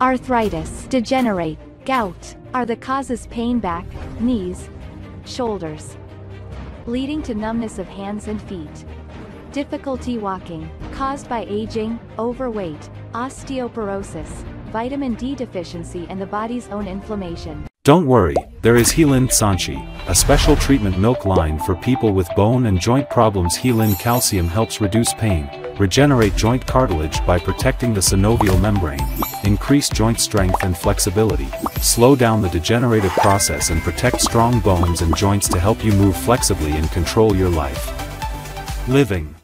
arthritis, degenerate, gout are the causes pain back, knees, shoulders, leading to numbness of hands and feet. Difficulty walking, caused by aging, overweight, osteoporosis, vitamin D deficiency and the body's own inflammation. Don't worry, there is Healin Sanchi, a special treatment milk line for people with bone and joint problems. Healin Calcium helps reduce pain, regenerate joint cartilage by protecting the synovial membrane, increase joint strength and flexibility, slow down the degenerative process and protect strong bones and joints to help you move flexibly and control your life. Living.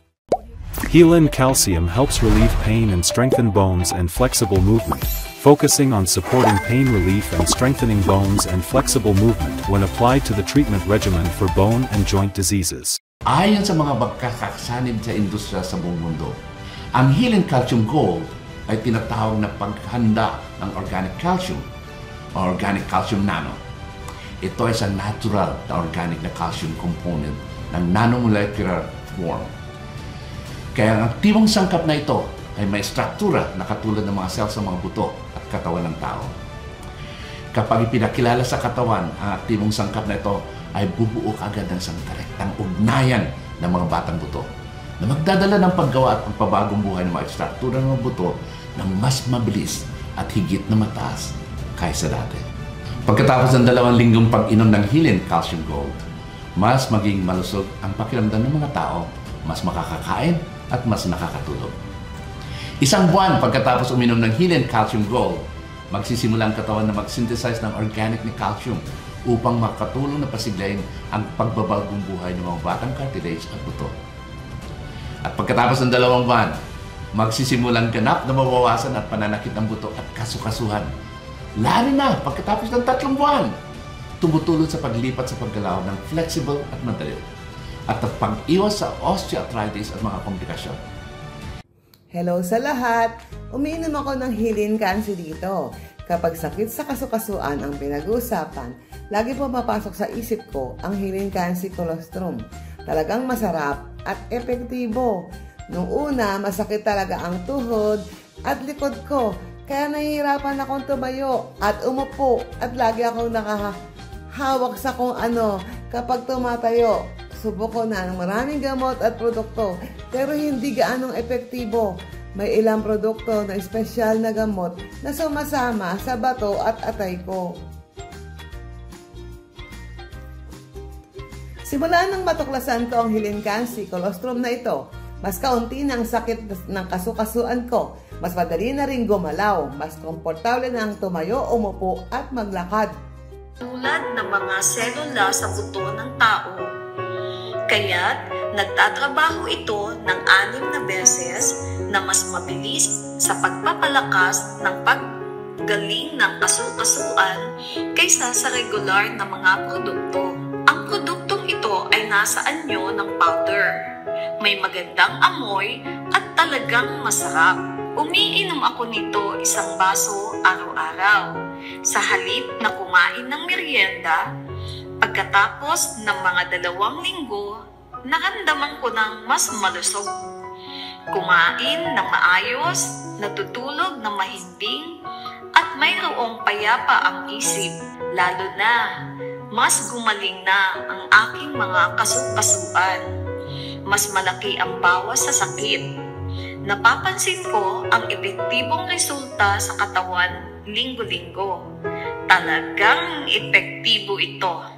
Healin Calcium helps relieve pain and strengthen bones and flexible movement, focusing on supporting pain relief and strengthening bones and flexible movement when applied to the treatment regimen for bone and joint diseases. Ayon sa mga magkakasanib sa industriya sa buong mundo, ang Healin Calcium Gold ay tinatawag na paghanda ng organic calcium o organic calcium nano. Ito ay isang natural na organic na calcium component ng nanomolecular form. Kaya ang aktibong sangkap na ito ay may struktura na katulad ng mga cells sa mga buto at katawan ng tao. Kapag ipinakilala sa katawan, ang aktibong sangkap na ito ay bubuo agad ng isang direktang ugnayan ng mga batang buto na magdadala ng paggawa at pagpabagong buhay ng mga struktura ng mga buto ng mas mabilis at higit na mataas kaysa dati. Pagkatapos ng 2 linggong pag-inom ng Healin Calcium Gold, mas maging malusog ang pakiramdam ng mga tao, mas makakakain at mas nakakatulog. 1 buwan pagkatapos uminom ng Healin Calcium Gold, magsisimula ang katawan na mag-synthesize ng organic na calcium upang makatulong na pasiglayin ang pagbabagong buhay ng mga batang cartilage at buto. At pagkatapos ng 2 buwan, magsisimulang ganap na mabawasan at pananakit ng buto at kasukasuhan. Lalo na pagkatapos ng 3 buwan, tumutulong sa paglipat sa paggalaw ng flexible at madali at ang pag-iwas sa osteoarthritis at mga komplikasyon. Hello sa lahat! Umiinom ako ng Healin Cancy dito. Kapag sakit sa kasukasuan ang pinag-uusapan, lagi po mapasok sa isip ko ang Healin Cancy Colostrum. Talagang masarap at epektibo. Nung una, masakit talaga ang tuhod at likod ko. Kaya nahihirapan akong tumayo at umupo at lagi akong nakahawak sa kung ano kapag tumatayo. Subok ko na ng maraming gamot at produkto pero hindi gaanong epektibo. May ilang produkto na espesyal na gamot na sumasama sa bato at atay ko. Simula nang matuklasan ko ang Healin Cancy Colostrum na ito, mas kaunti ng sakit ng kasukasuan ko, mas madali na rin gumalaw, mas komportable na ang tumayo, umupo at maglakad. Tulad ng mga selula sa buto ng tao, kaya't nagtatrabaho ito ng 6 na beses na mas mabilis sa pagpapalakas ng paggaling ng kasukasuan kaysa sa regular na mga produkto. Ang produktong ito ay nasa anyo ng powder. May magandang amoy at talagang masarap. Umiinom ako nito 1 baso araw-araw. Sa halip na kumain ng merienda, pagkatapos ng mga 2 linggo, naramdaman ko ng mas malusog. Kumain ng maayos, natutulog ng mahimbing, at mayroong payapa ang isip. Lalo na, mas gumaling na ang aking mga kasukasuan. Mas malaki ang bawas sa sakit. Napapansin ko ang epektibong resulta sa katawan linggo-linggo. Talagang epektibo ito.